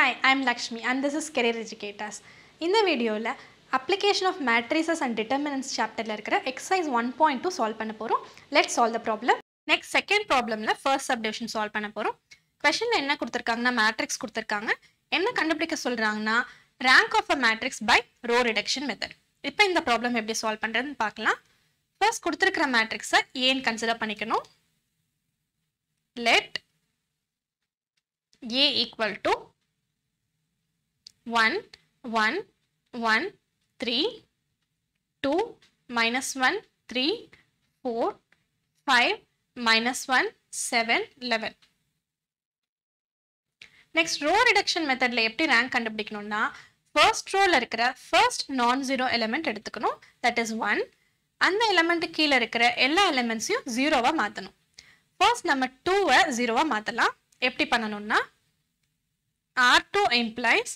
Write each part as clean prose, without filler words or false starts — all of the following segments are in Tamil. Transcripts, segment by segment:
Hi, I am Lakshmi and this is Career Educators. In the video, application of matrices and determinants chapter exercise 1.2 solve panna porom. Let's solve the problem. Next second problem la first subdivision solve panna porom. Question la enna kuduthirukanga matrix kuduthirukanga. Enna kandupidikka solranga rank of a matrix by row reduction method. Ipo indha problem eppadi solve pandradhu paakalam. First kuduthirukra matrix a n consider panikanum. Let A equal to 1, 1, 1, 3, 2, minus 1, 3, 4, 5, minus 1, 7, 11. Next row reduction method la eppadi rank kandupidikkanumna first row la irukra first non-zero element eduthukanum, that is 1. அந்த element கீழ இருக்கிற எல்லா elementsயும் 0வா மாத்தணும். First நம்ம 2 0வா மாத்தலாம். எப்படி பண்ணனும்னா R2 implies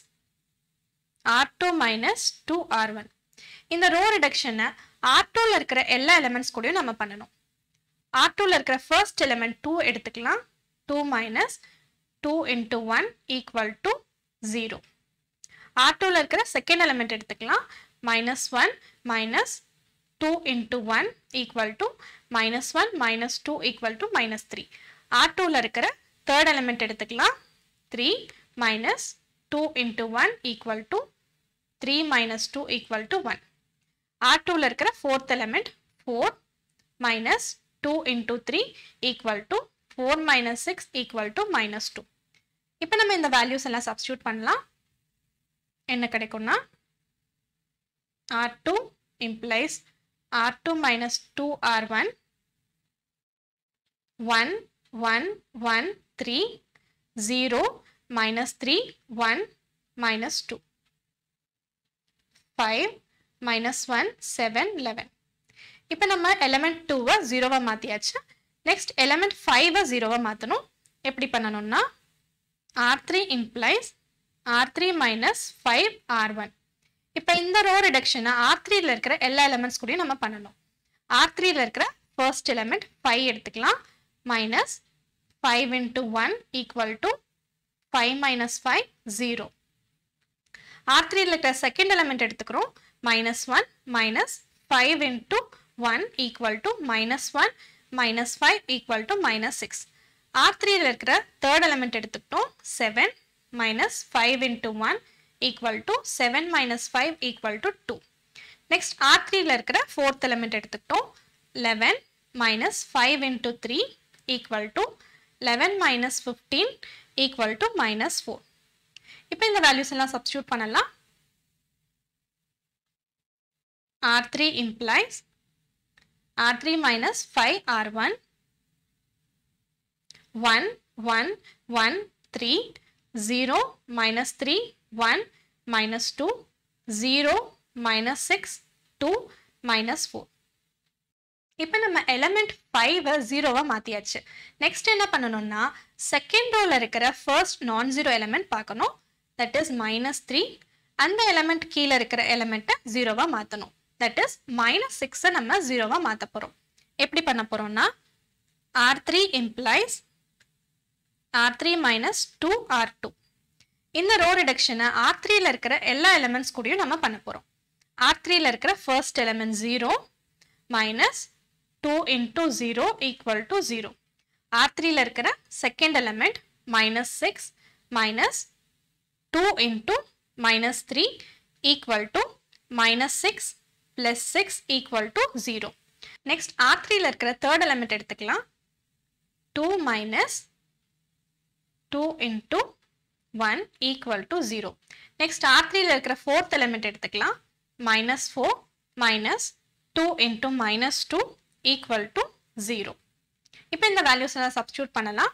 R2 minus 2R1. இந்த row reduction R2 ல இருக்கிற எல்லா elements கூடயும் நம்ம பண்ணனும். R2 ல இருக்கிற first element 2 எடுத்துக்கலாம். 2 minus 2 into 1 equal to 0. R2 ல இருக்கிற second element எடுத்துக்கலாம். minus 1 minus 2 into 1 equal to minus 1 minus 2 equal to minus 3. R2 ல இருக்கிற third element எடுத்துக்கலாம். 3 minus 2 into 1 equal to 3 minus 2 equal to 1. R2 ல இருக்கிற fourth element 4 minus 2 into 3 equal to 4 minus 6 equal to minus 2. இப்போ நம்ம இந்த values எல்லாம் substitute பண்ணலாம். என்ன கிடைக்கும்னா R2 implies R2 minus 2R1 1 1 1 3 0 minus 3 1 minus 2 5 minus 1 7 11. இப்போ நம்ம element 2 0வா மாத்தியாச்சு. next element 5 0வா மாத்தணும். எப்படி பண்ணனும்னா R3 implies R3 minus 5 R1. இப்போ இந்த row reduction R3 ல இருக்கிற எல்லா elements கூடயும் நம்ம பண்ணனும். R3 ல இருக்கிற first element 5 எடுத்துக்கலாம். minus 5 into 1 equal to 5 minus 5 0. R3 ல இருக்கிற second element எடுத்துக்கிறோம். minus 1 minus 5 into 1 equal to minus 1 minus 5 equal to minus 6. R3 ல இருக்கிற third element எடுத்துக்கிட்டோம். 7 minus 5 into 1 equal to 7 minus 5 equal to 2. Next R3 ல இருக்கிற fourth element எடுத்துக்கிட்டோம். 11 minus 5 into 3 equal to 11 minus 15 equal to minus 4. இப்போ இந்த values எல்லாம் substitute பண்ணலாம். R3 implies R3 minus 5 R1 1 1 1 3 0 minus 3 1 minus 2 0 minus 6 2 minus 4. இப்போ நம்ம element 5 0வா மாத்தியாச்சு. next என்ன பண்ணனும்னா second row ல இருக்கிற first non zero element பார்க்கணும், that is minus 3. அந்த element கீழ இருக்கிற element 0வா மாத்தணும், that is minus 6 நம்ம 0வா மாத்த போறோம். எப்படி பண்ண போறோம்னா R3 implies R3 minus 2 R2. இந்த row reduction R3 ல இருக்கிற எல்லா elements கூடயும் நம்ம பண்ண போறோம். R3 ல இருக்கிற first element 0 minus 2 into 0 equal to 0. R3 ல இருக்கிற second element minus 6 minus 2 into minus 3 equal to minus 6 plus 6 equal to 0. Next R3 ல இருக்கிற third element எடுத்துக்கலாம். 2 minus 2 into 1 equal to 0. Next R3 ல இருக்கிற fourth element எடுத்துக்கலாம். minus 4 minus 2 into minus 2 equal to 0. இப்போ இந்த values எல்லாம் substitute பண்ணலாம்.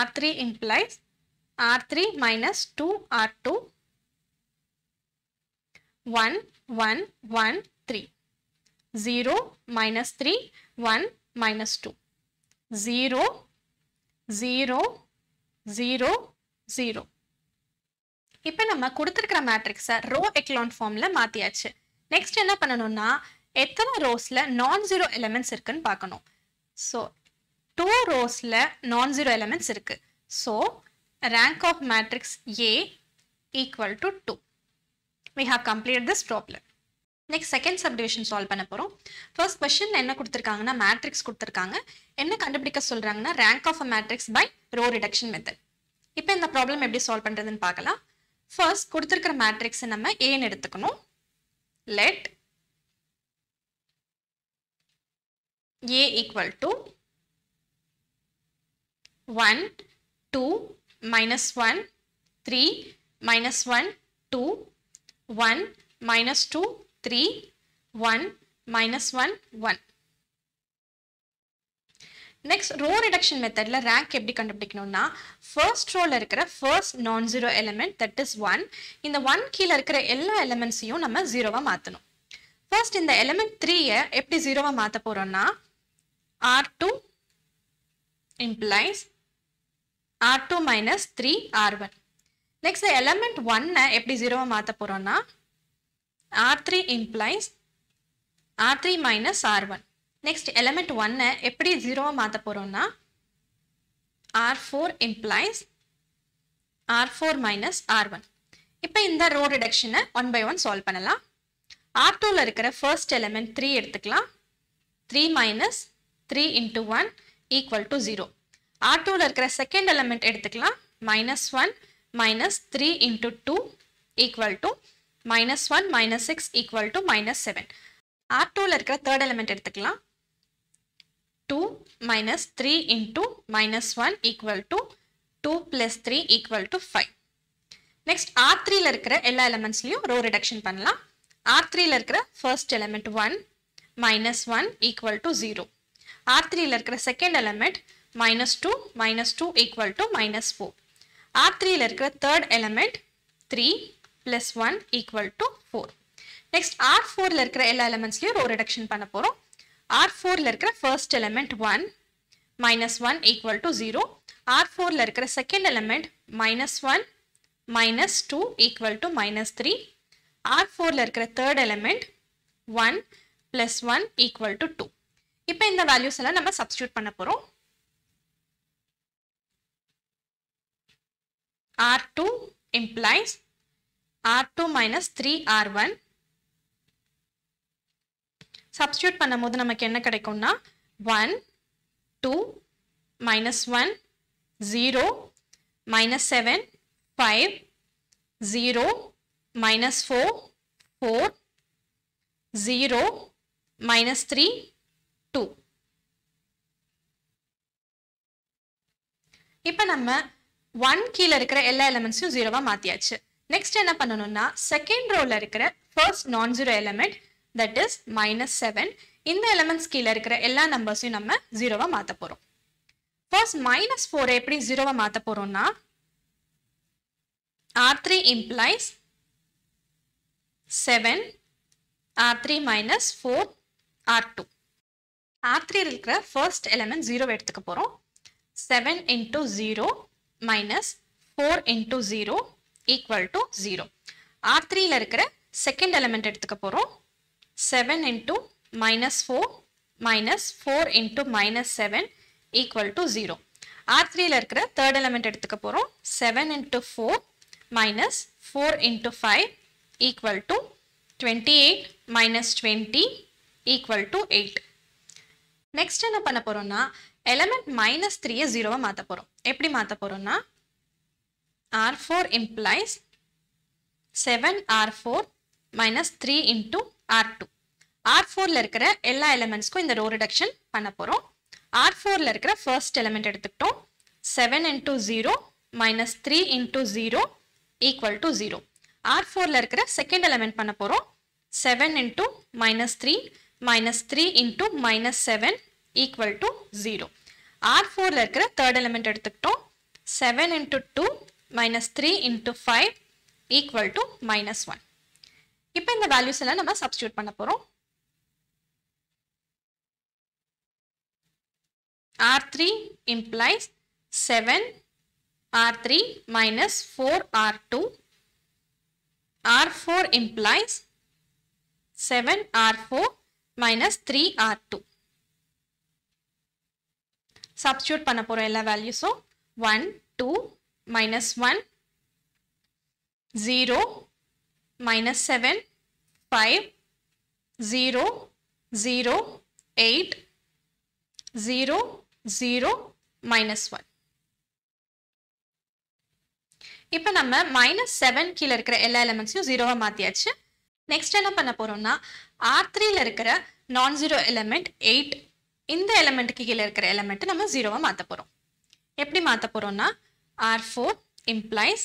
R3 implies R3 minus 2 R2 1 1 1 3 0 minus 3 1 minus 2 0 0 0 0. இப்போ நம்ம கொடுத்திருக்கிற மேட்ரிக்ஸ ரோ எக்கலான் ஃபார்ம்ல மாத்தியாச்சு. நெக்ஸ்ட் என்ன பண்ணனும்னா எத்தனை ரோஸ்ல நான் ஜீரோ எலிமெண்ட்ஸ் இருக்குன்னு பார்க்கணும். சோ 2 ரோஸ்ல நான் ஜீரோ எலிமெண்ட்ஸ் இருக்கு. So rank of matrix A equal to 2. We have completed this problem. Next second subdivision solve பண்ண போறோம். First question என்ன கொடுத்திருக்காங்கன்னா matrix கொடுத்திருக்காங்க. என்ன கண்டுபிடிக்க சொல்றாங்கன்னா rank of a matrix by row reduction method. இப்போ இந்த problem எப்படி solve பண்றதுன்னு பார்க்கலாம். First கொடுத்திருக்கிற matrix நம்ம A ன்னு எடுத்துக்கணும். Let A equal to 1 2 minus 1 3 minus 1 2 1 minus 2 3 1 minus 1 1. Next row reduction method la rank எப்படி கண்டுபிடிக்கணும்னா first row ல இருக்கிற first non zero element that is 1 இந்த 1 கீழ இருக்கிற எல்லா எலிமெண்ட்ஸையும் நம்ம 0வா மாத்தணும். First இந்த element 3 ய எப்படி 0வா மாத்த போறோம்னா R2 implies R2 minus 3 R1. Next the element 1 ன எப்படி 0வா மாத்த போறோம்னா R3 implies R3 minus R1. Next element 1 ன எப்படி 0வா மாத்த போறோம்னா R4 implies R4 minus R1. இப்போ இந்த row reduction 1 by 1 solve பண்ணலாம். R2 ல இருக்கிற first element 3 எடுத்துக்கலாம். 3 minus 3 into 1 equal to 0. R2 ல இருக்கிற second element எடுத்துக்கலாம். minus 1 minus 3 into 2 equal to minus 1 minus 6 equal to minus 7. R2 ல இருக்கிற third element எடுத்துக்கலாம். 2 minus 3 into minus 1 equal to 2 plus 3 equal to 5. Next R3 ல இருக்கிற எல்லா elementsலயும் row reduction பண்ணலாம். R3 ல இருக்கிற first element 1 minus 1 equal to 0. R3 ல இருக்கிற second element minus 2 equal to minus 4. R3 ல இருக்கிற third element 3 plus 1 equal to 4. Next R4 ல இருக்கிற எல்லா elementsலயும் row reduction பண்ண போறோம். R4 ல இருக்கிற first element 1 minus 1 equal to 0. R4 ல இருக்கிற second element minus 1 minus 2 equal to minus 3. R4 ல இருக்கிற third element 1 plus 1 equal to 2. இப்போ இந்த values எல்லாம் நம்ம substitute பண்ண போறோம். R2 implies R2 minus 3 R1. Substitute பண்ணும்போது நமக்கு என்ன கிடைக்கும்னா 1 2 minus 1 0 minus 7 5 0 minus 4 4 0 minus 3 2. இப்போ நம்ம 1 கீழ இருக்கிற எல்லா எலிமெண்ட்ஸையும் 0வா மாத்தியாச்சு. நெக்ஸ்ட் என்ன பண்ணனும்னா செகண்ட் ரோல இருக்கிற ஃபர்ஸ்ட் நான் zero element that is minus 7 இந்த எலிமெண்ட்ஸ் கீழ இருக்கிற எல்லா நம்பர்ஸையும் நம்ம 0வா மாத்த போறோம். ஃபர்ஸ்ட் minus 4 எப்படி 0வா மாத்த போறோம்னா R3 implies 7 R3 minus 4 R2. R3 இருக்கிற first element 0 எடுத்துக்க போறோம். 7 into 0 minus 4 into 0 equal to 0. R3 ல இருக்கிற second element எடுத்துக்க போறோம். 7 into minus 4 minus 4 into minus 7 equal to 0. R3 ல இருக்கிற third element எடுத்துக்க போறோம். 7 into 4 minus 4 into 5 equal to 28 minus 20 equal to 8. Next என்ன பண்ண போறோம்னா element minus 3 ய 0வா மாத்த போறோம். எப்படி மாத்த போறோம்னா R4 implies 7 R4 minus 3 into R2. R4 ல இருக்கிற எல்லா எலிமெண்ட்ஸ்க்கும் இந்த row reduction பண்ண போறோம். R4 ல இருக்கிற first element எடுத்துக்கிட்டோம். 7 into 0 minus 3 into 0 equal to 0. R4 ல இருக்கிற second element பண்ண போறோம். 7 into minus 3 minus 3 into minus 7 equal to 0. R4 ல இருக்கிற third element எடுத்துக்கிட்டோம். 7 into 2 minus 3 into 5 equal to minus 1. இப்போ இந்த values எல்லாம் நம்ம substitute பண்ண போறோம். R3 implies 7 R3 minus 4 R2. R4 implies 7 R4 minus 3 R2. Substitute பண்ண போறோம் எல்லா values. 1 2 minus 1, 0, minus 7, 5, 0, 0, 8, 0, 0, minus 1. இப்போ நம்ம minus 7 கீழ இருக்கிற எல்லா எலிமெண்ட்ஸையும் 0வா மாத்தியாச்சு. நெக்ஸ்ட் என்ன பண்ண போறோம்னா R3ல இருக்கிற நான் ஜீரோ எலிமெண்ட் 8 இந்த எலிமெண்ட்க்கு கீழ இருக்கிற எலிமெண்ட் நம்ம 0வா மாத்த போறோம். எப்படி மாத்த போறோம்னா R4 implies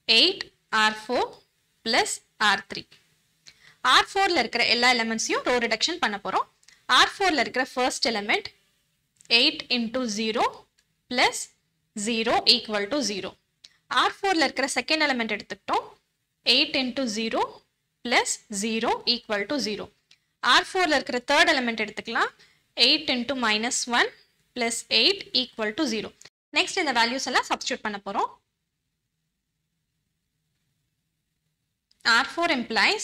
8 R4 plus R3. R4ல இருக்கிற எல்லா எலிமெண்ட்ஸையும் ரோ ரிடக்ஷன் பண்ண போறோம். R4ல இருக்கிற first element 8 into 0 plus 0 equal to 0. R4ல இருக்கிற செகண்ட் எலிமெண்ட் எடுத்துக்கிட்டோம் 8 into 0 plus 0 equal to 0. R4ல இருக்கிற தேர்ட் எலிமெண்ட் எடுத்துக்கலாம் 8 into minus 1 plus 8 equal to 0. Next இந்த வேல்யூஸ் எல்லாம் சப்ஸ்டிட்யூட் பண்ண போறோம். R4 implies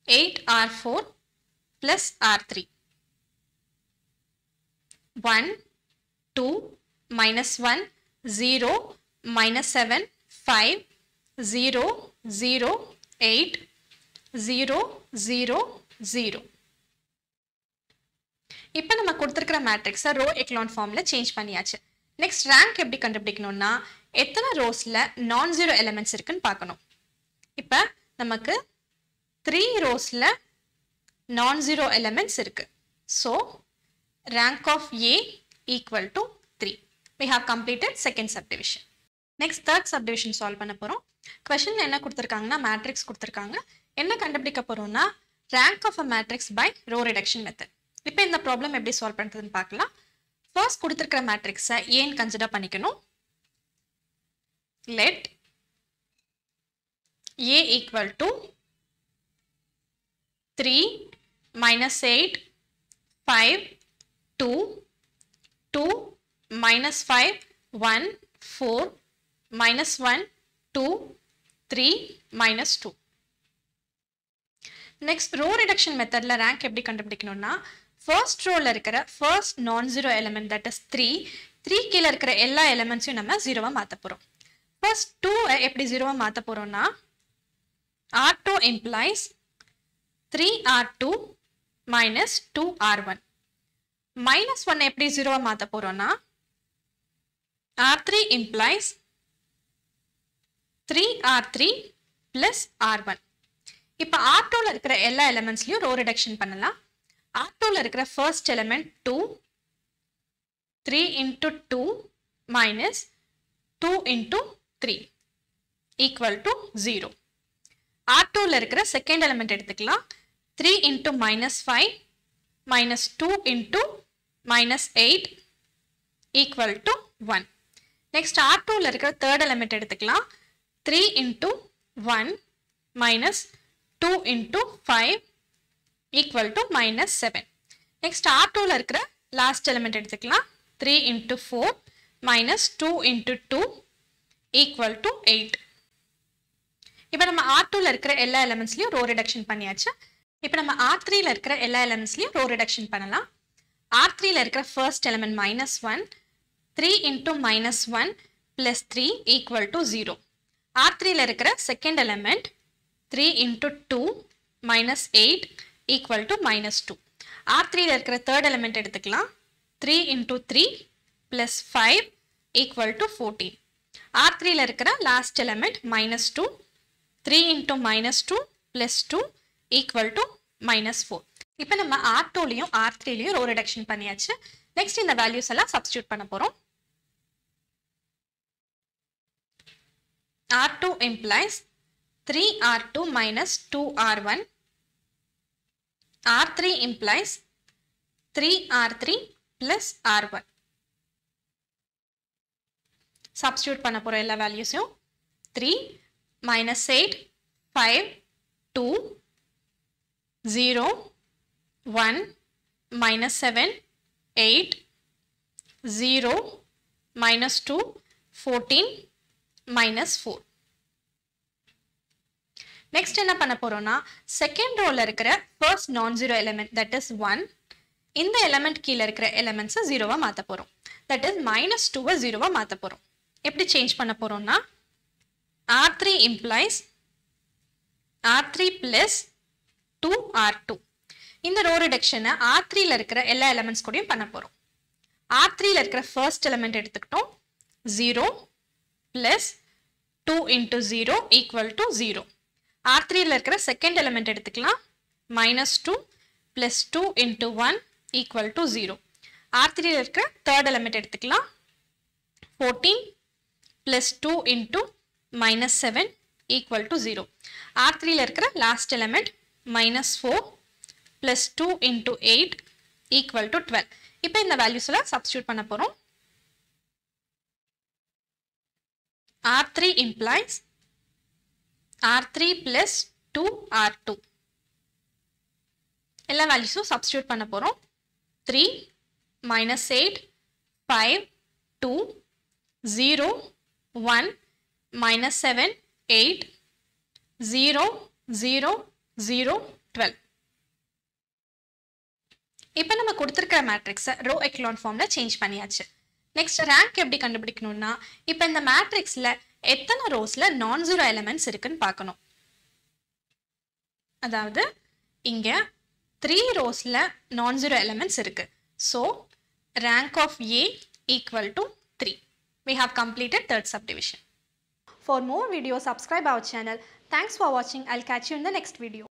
8R4 plus R3. 1, 2, minus 1, 0, minus 7, 5, 0, 0, 8, 0, 0, 0. இப்போ நம்ம கொடுத்திருக்கிற மேட்ரிக்ஸை ரோ எக்லான் ஃபார்ம்ல சேஞ்ச் பண்ணியாச்சு. நெக்ஸ்ட் ரேங்க் எப்படி கண்டுபிடிக்கணும்னா எத்தனை ரோஸ்ல நான் ஜீரோ எலிமெண்ட்ஸ் இருக்குன்னு பார்க்கணும். இப்போ நமக்கு 3 ரோஸ்ல நான் ஜீரோ எலிமெண்ட்ஸ் இருக்கு. So rank of A equal to 3. We have completed second subdivision. Next third subdivision solve பண்ண போறோம். Question என்ன கொடுத்திருக்காங்கன்னா மேட்ரிக்ஸ் கொடுத்திருக்காங்க. என்ன கண்டுபிடிக்க போறோம்னா rank of a matrix by row reduction method. இப்போ இந்த ப்ராப்ளம் எப்படி சால்வ் பண்றதுன்னு பார்க்கலாம். ஃபர்ஸ்ட் கொடுத்திருக்கிற மேட்ரிக்ஸை ஏன் கன்சிடர் பண்ணிக்கணும். Let A equal to 3 minus 8 5 2 2 minus 5 1 4 minus 1 2 3 minus 2. Next row reduction method la rank எப்படி கண்டுபிடிக்கணும்னா first rowல இருக்கிற first non zero element that is 3 கீழ இருக்கிற எல்லா எலிமெண்ட்ஸையும் நம்ம 0வா மாத்த போறோம். first 2 எப்படி 0வா மாத்த போறோம்னா R2 implies 3R2 minus 2R1. minus 1 எப்படி 0வா மாத்த போறோம்னா R3 implies 3R3 plus R1. இப்போ R2ல இருக்கிற எல்லா எலிமெண்ட்ஸ்லயும் ரோ ரிடக்ஷன் பண்ணலாம். R2ல இருக்கிற first element 2 3 into 2 minus 2 into 3 equal to 0. R2ல இருக்கிற செகண்ட் எலிமெண்ட் எடுத்துக்கலாம் 3 into minus 5 minus 2 into minus 8 equal to 1. Next R2ல இருக்கிற தேர்ட் எலிமெண்ட் எடுத்துக்கலாம் 3 into 1 minus 2 into 5 equal to minus 7. Next R2ல இருக்கிற லாஸ்ட் எலிமெண்ட் எடுத்துக்கலாம் 3 into 4 minus 2 into 2 equal to 8. இப்போ நம்ம R2ல இருக்கிற எல்லா எலிமெண்ட்ஸ்லயும் ரோ ரிடக்ஷன் பண்ணியாச்சு. இப்போ நம்ம R3ல இருக்கிற எல்லா எலிமெண்ட்ஸ்லயும் ரோ ரிடக்ஷன் பண்ணலாம். R3ல இருக்கிற first element minus 1 3 into minus 1 plus 3 equal to 0. R3ல இருக்கிற second element 3 into 2 minus 8 equal to minus 2. R3ல இருக்கிற தேர்ட் எலிமெண்ட் எடுத்துக்கலாம் 3 into 3 plus 5 equal to 14. R3ல இருக்கிற last element minus 2 3 into minus 2 plus 2 equal to minus 4. இப்போ நம்ம R2லையும் R3லையும் ரோ ரிடக்ஷன் பண்ணியாச்சு. நெக்ஸ்ட் இந்த வேல்யூஸ் எல்லாம் சப்ஸ்டிட்யூட் பண்ண போறோம். R2 implies 3R2 minus 2R1. R3 implies 3R3 plus R1. Substitute பண்ண போற எல்லா வேல்யூஸையும் 3 minus 8 5 2 0 1 minus 7 8 0 minus 2 14 minus 4. Next என்ன பண்ண போறோம்னா செகண்ட் ரோல இருக்கிற first non-zero element that is 1 இந்த எலிமெண்ட் கீழ இருக்கிற எலிமெண்ட்ஸ் 0வா மாத்த போறோம். that is minus 2 0வா மாத்த போறோம். எப்படி சேஞ்ச் பண்ண போறோம்னா R3 implies R3 plus 2R2. இந்த ரோ ரிடக்ஷனை R3 ல இருக்கிற எல்லா எலிமெண்ட்ஸ் கூடயும் பண்ண போறோம். R3 ல இருக்கிற ஃபர்ஸ்ட் எலிமெண்ட் எடுத்துக்கிட்டோம் 0 plus 2 into 0 equal to 0. R3 ல இருக்கிற செகண்ட் எலிமெண்ட் எடுத்துக்கலாம் -2 plus 2 into 1 equal to 0. R3 ல இருக்கிற தேர்ட் எலிமெண்ட் எடுத்துக்கலாம் 14 plus 2 into -7 equal to 0. R3 ல இருக்கிற last element -4 plus 2 into 8 equal to 12. இப்போ இந்த வேல்யூஸ்ல சப்ஸ்டிட்யூட் பண்ண போறோம். R3 implies R3 plus 2R2. எல்லா வேல்யூஸும் சப்ஸ்டிட்யூட் பண்ண போறோம். 3 -8 5 2 0 1 -7 8 0 0 0 12. இப்போ நம்ம கொடுத்திருக்கிற மேட்ரிக்ஸை ரோ எக்கலான் ஃபார்ம்ல சேஞ்ச் பண்ணியாச்சு. நெக்ஸ்ட் ரேங்க் எப்படி கண்டுபிடிக்கணும்னா இப்போ இந்த மேட்ரிக்ஸ்ல எத்தனை ரோஸ்ல நான் ஜீரோ எலிமெண்ட்ஸ் இருக்குன்னு பார்க்கணும். அதாவது இங்க 3 ரோஸ்ல நான் ஜீரோ எலிமெண்ட்ஸ் இருக்கு. So rank of A equal to 3. We have completed third subdivision. For more videos, subscribe our channel. Thanks for watching. I'll catch you in the next video.